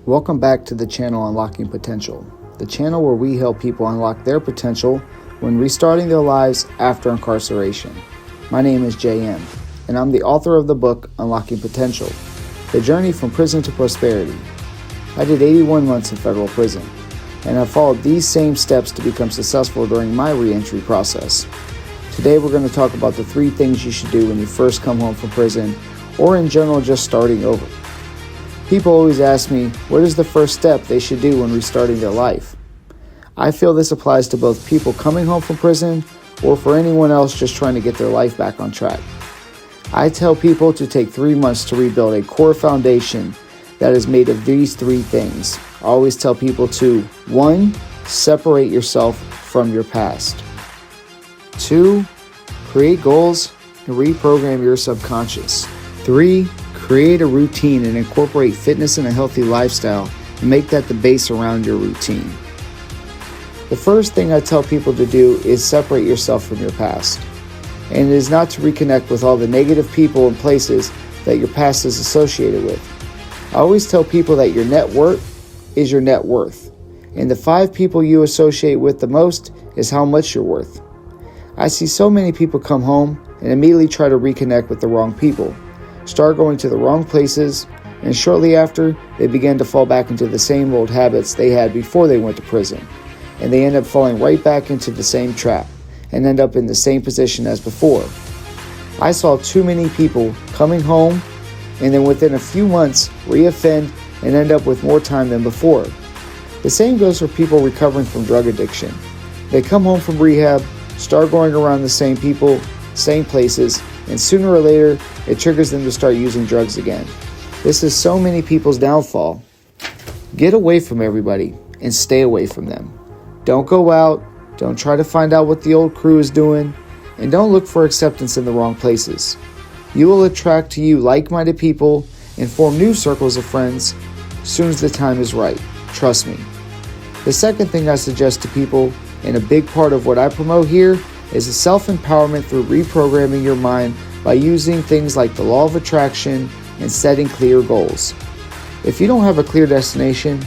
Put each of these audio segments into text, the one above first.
Welcome back to the channel Unlocking Potential, the channel where we help people unlock their potential when restarting their lives after incarceration. My name is JM, and I'm the author of the book Unlocking Potential, The Journey from Prison to Prosperity. I did 81 months in federal prison, and I followed these same steps to become successful during my re-entry process. Today we're going to talk about the 3 things you should do when you first come home from prison, or in general just starting over. People always ask me, what is the first step they should do when restarting their life? I feel this applies to both people coming home from prison or for anyone else just trying to get their life back on track. I tell people to take 3 months to rebuild a core foundation that is made of these 3 things. I always tell people to 1. Separate yourself from your past. 2. Create goals and reprogram your subconscious. 3. Create a routine and incorporate fitness and a healthy lifestyle and make that the base around your routine. The first thing I tell people to do is separate yourself from your past. And it is not to reconnect with all the negative people and places that your past is associated with. I always tell people that your net worth is your net worth. And the 5 people you associate with the most is how much you're worth. I see so many people come home and immediately try to reconnect with the wrong people, start going to the wrong places, and shortly after, they begin to fall back into the same old habits they had before they went to prison. And they end up falling right back into the same trap and end up in the same position as before. I saw too many people coming home and then within a few months reoffend and end up with more time than before. The same goes for people recovering from drug addiction. They come home from rehab, start going around the same people, same places, and sooner or later, it triggers them to start using drugs again. This is so many people's downfall. Get away from everybody and stay away from them. Don't go out, don't try to find out what the old crew is doing, and don't look for acceptance in the wrong places. You will attract to you like-minded people and form new circles of friends as soon as the time is right. Trust me. The second thing I suggest to people, and a big part of what I promote here, is a self-empowerment through reprogramming your mind by using things like the law of attraction and setting clear goals. If you don't have a clear destination,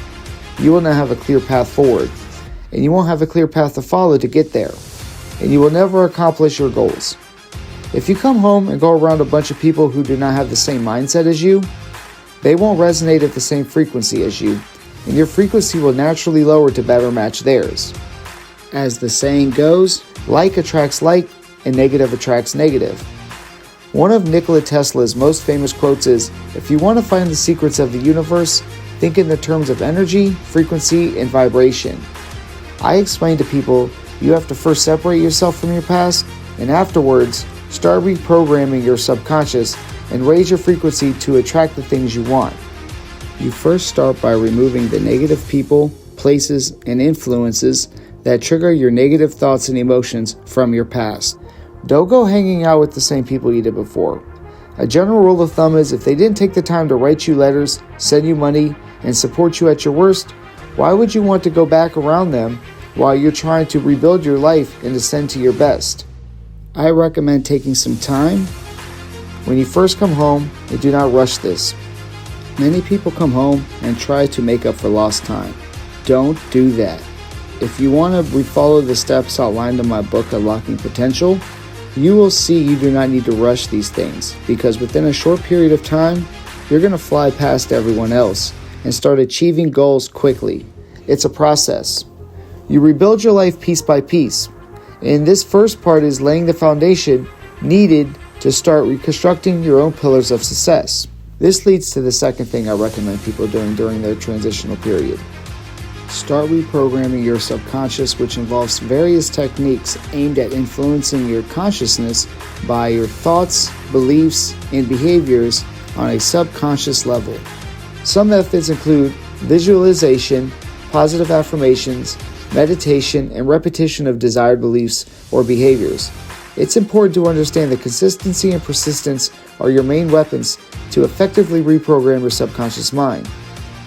you will not have a clear path forward, and you won't have a clear path to follow to get there, and you will never accomplish your goals. If you come home and go around a bunch of people who do not have the same mindset as you, they won't resonate at the same frequency as you, and your frequency will naturally lower to better match theirs. As the saying goes, like attracts like, and negative attracts negative. One of Nikola Tesla's most famous quotes is, if you want to find the secrets of the universe, think in the terms of energy, frequency, and vibration. I explain to people, you have to first separate yourself from your past, and afterwards, start reprogramming your subconscious and raise your frequency to attract the things you want. You first start by removing the negative people, places, and influences that trigger your negative thoughts and emotions from your past. Don't go hanging out with the same people you did before. A general rule of thumb is if they didn't take the time to write you letters, send you money, and support you at your worst, why would you want to go back around them while you're trying to rebuild your life and ascend to your best? I recommend taking some time when you first come home and do not rush this. Many people come home and try to make up for lost time. Don't do that. If you want to follow the steps outlined in my book, Unlocking Potential, you will see you do not need to rush these things because within a short period of time, you're going to fly past everyone else and start achieving goals quickly. It's a process. You rebuild your life piece by piece. And this first part is laying the foundation needed to start reconstructing your own pillars of success. This leads to the second thing I recommend people doing during their transitional period. Start reprogramming your subconscious, which involves various techniques aimed at influencing your consciousness by your thoughts, beliefs, and behaviors on a subconscious level. Some methods include visualization, positive affirmations, meditation, and repetition of desired beliefs or behaviors. It's important to understand that consistency and persistence are your main weapons to effectively reprogram your subconscious mind.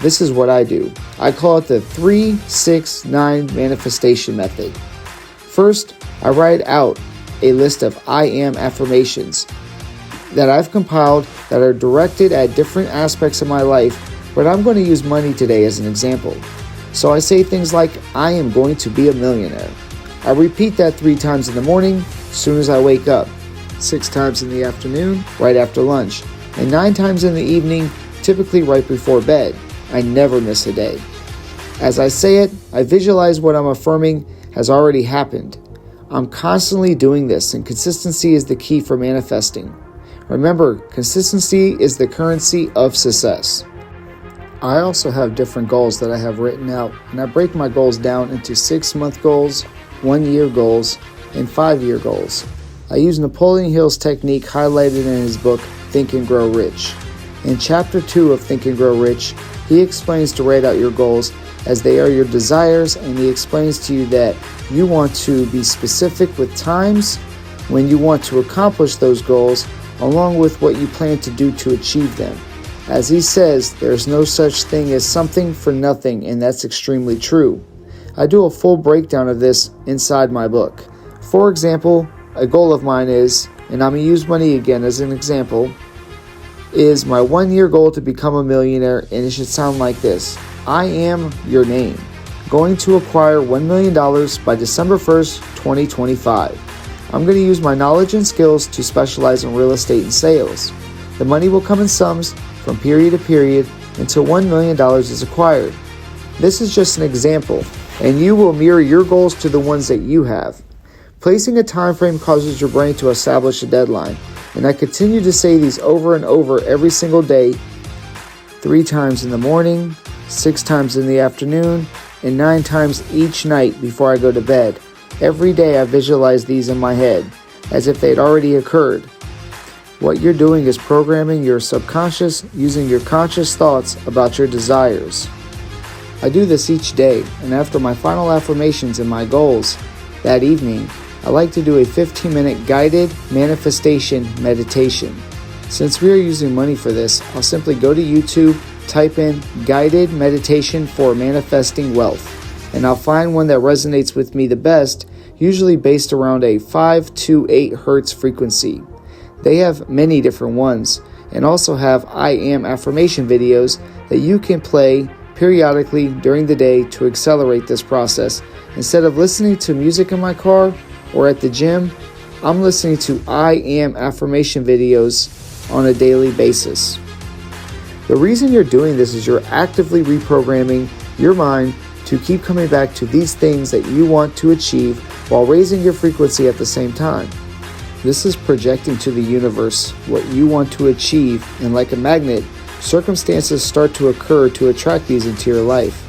This is what I do. I call it the 3-6-9 manifestation method. First, I write out a list of I am affirmations that I've compiled that are directed at different aspects of my life But I'm going to use money today as an example. So I say things like, I am going to be a millionaire. I repeat that 3 times in the morning, as soon as I wake up, 6 times in the afternoon, right after lunch, and 9 times in the evening, typically right before bed. I never miss a day. As I say it, I visualize what I'm affirming has already happened. I'm constantly doing this, and consistency is the key for manifesting. Remember, consistency is the currency of success. I also have different goals that I have written out, and I break my goals down into 6-month goals, 1-year goals, and 5-year goals. I use Napoleon Hill's technique highlighted in his book, Think and Grow Rich. In Chapter 2 of Think and Grow Rich, he explains to write out your goals as they are your desires, and he explains to you that you want to be specific with times when you want to accomplish those goals, along with what you plan to do to achieve them. As he says, there's no such thing as something for nothing, and that's extremely true. I do a full breakdown of this inside my book. For example, a goal of mine is, and I'm going to use money again as an example, is my 1-year goal to become a millionaire, and it should sound like this. I am your name. Going to acquire $1 million by December 1st, 2025. I'm going to use my knowledge and skills to specialize in real estate and sales. The money will come in sums from period to period until $1 million is acquired. This is just an example, and you will mirror your goals to the ones that you have. Placing a time frame causes your brain to establish a deadline, and I continue to say these over and over every single day, 3 times in the morning, 6 times in the afternoon, and 9 times each night before I go to bed. Every day I visualize these in my head, as if they'd already occurred. What you're doing is programming your subconscious using your conscious thoughts about your desires. I do this each day, and after my final affirmations and my goals that evening, I like to do a 15-minute guided manifestation meditation. Since we are using money for this, I'll simply go to YouTube, type in guided meditation for manifesting wealth, and I'll find one that resonates with me the best, usually based around a 5 to 8 hertz frequency. They have many different ones, and also have I am affirmation videos that you can play periodically during the day to accelerate this process. Instead of listening to music in my car or at the gym, I'm listening to I am affirmation videos on a daily basis. The reason you're doing this is you're actively reprogramming your mind to keep coming back to these things that you want to achieve while raising your frequency at the same time. This is projecting to the universe what you want to achieve, and like a magnet, circumstances start to occur to attract these into your life.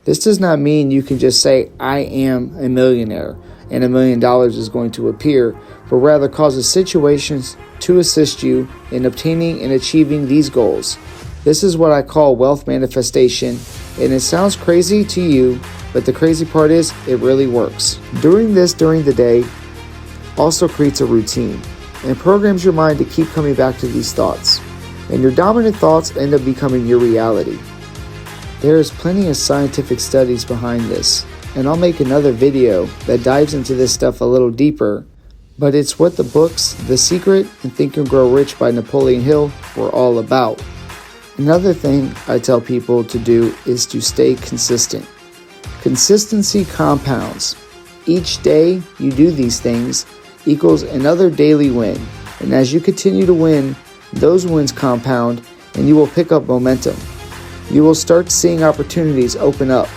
This does not mean you can just say, I am a millionaire, and $1 million is going to appear, but rather causes situations to assist you in obtaining and achieving these goals. This is what I call wealth manifestation, and it sounds crazy to you, but the crazy part is it really works. Doing this during the day also creates a routine and programs your mind to keep coming back to these thoughts, and your dominant thoughts end up becoming your reality. There is plenty of scientific studies behind this, and I'll make another video that dives into this stuff a little deeper, but it's what the books The Secret and Think and Grow Rich by Napoleon Hill were all about. Another thing I tell people to do is to stay consistent. Consistency compounds. Each day you do these things equals another daily win, and as you continue to win, those wins compound and you will pick up momentum. You will start seeing opportunities open up,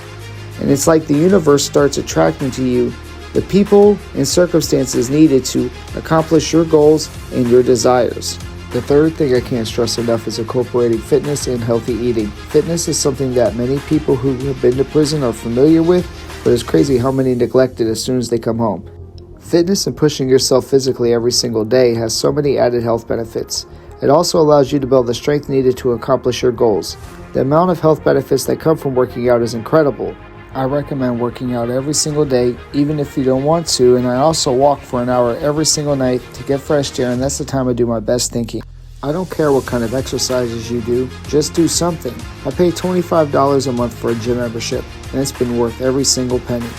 and it's like the universe starts attracting to you the people and circumstances needed to accomplish your goals and your desires. The third thing I can't stress enough is incorporating fitness and healthy eating. Fitness is something that many people who have been to prison are familiar with, but it's crazy how many neglect it as soon as they come home. Fitness and pushing yourself physically every single day has so many added health benefits. It also allows you to build the strength needed to accomplish your goals. The amount of health benefits that come from working out is incredible. I recommend working out every single day, even if you don't want to, and I also walk for an hour every single night to get fresh air, and that's the time I do my best thinking. I don't care what kind of exercises you do, just do something. I pay $25 a month for a gym membership, and it's been worth every single penny.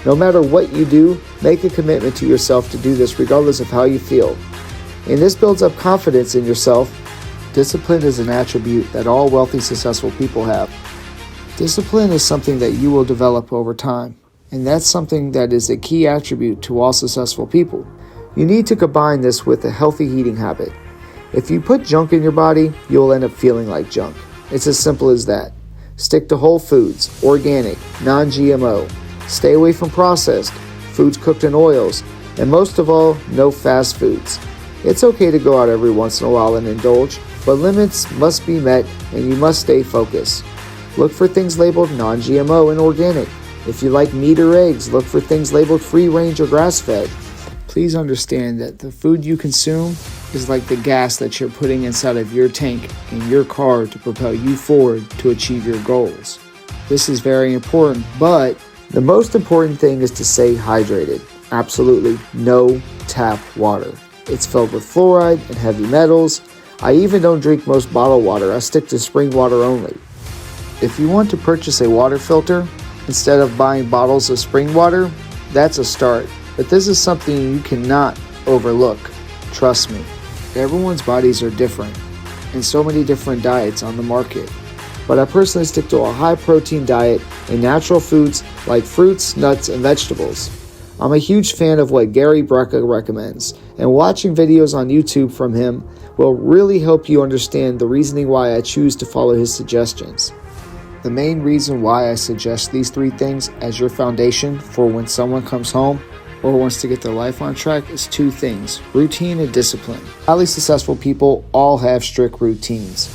No matter what you do, make a commitment to yourself to do this regardless of how you feel. And this builds up confidence in yourself, Discipline is an attribute that all wealthy, successful people have. Discipline is something that you will develop over time, and that's something that is a key attribute to all successful people. You need to combine this with a healthy eating habit. If you put junk in your body, you'll end up feeling like junk. It's as simple as that. Stick to whole foods, organic, non-GMO. Stay away from processed, foods cooked in oils, and most of all, no fast foods. It's okay to go out every once in a while and indulge, but limits must be met and you must stay focused. Look for things labeled non-GMO and organic. If you like meat or eggs, look for things labeled free-range or grass-fed. Please understand that the food you consume is like the gas that you're putting inside of your tank in your car to propel you forward to achieve your goals. This is very important, but the most important thing is to stay hydrated. Absolutely no tap water. It's filled with fluoride and heavy metals. I even don't drink most bottled water. I stick to spring water only. If you want to purchase a water filter instead of buying bottles of spring water, that's a start. But this is something you cannot overlook. Trust me. Everyone's bodies are different, and so many different diets on the market. But I personally stick to a high-protein diet and natural foods like fruits, nuts, and vegetables. I'm a huge fan of what Gary Brecka recommends, and watching videos on YouTube from him will really help you understand the reasoning why I choose to follow his suggestions. The main reason why I suggest these 3 things as your foundation for when someone comes home or wants to get their life on track is 2 things: routine and discipline. Highly successful people all have strict routines.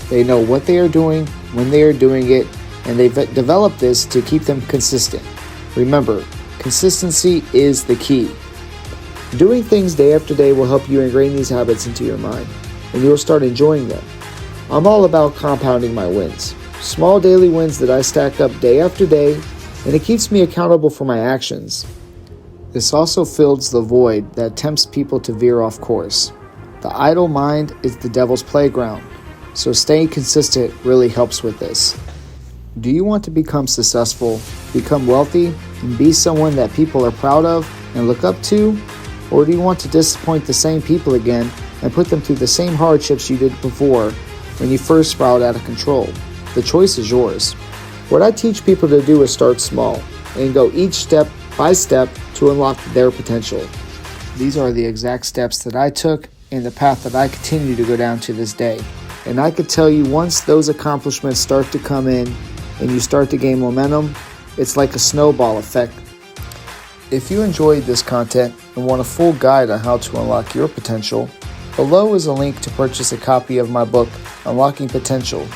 They know what they are doing, when they are doing it, and they've developed this to keep them consistent. Remember, consistency is the key. Doing things day after day will help you ingrain these habits into your mind, and you'll start enjoying them. I'm all about compounding my wins. Small daily wins that I stack up day after day, and it keeps me accountable for my actions. This also fills the void that tempts people to veer off course. The idle mind is the devil's playground, so staying consistent really helps with this. Do you want to become successful, become wealthy, and be someone that people are proud of and look up to? Or do you want to disappoint the same people again and put them through the same hardships you did before when you first spiraled out of control? The choice is yours. What I teach people to do is start small and go each step by step to unlock their potential. These are the exact steps that I took and the path that I continue to go down to this day. And I could tell you, once those accomplishments start to come in and you start to gain momentum, it's like a snowball effect. If you enjoyed this content and want a full guide on how to unlock your potential, below is a link to purchase a copy of my book, Unlocking Potential: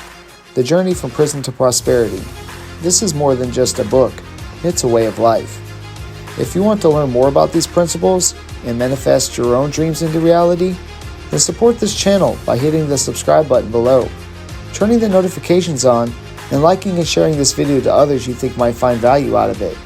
The Journey from Prison to Prosperity. This is more than just a book, it's a way of life. If you want to learn more about these principles and manifest your own dreams into reality, then support this channel by hitting the subscribe button below, turning the notifications on, and liking and sharing this video to others you think might find value out of it.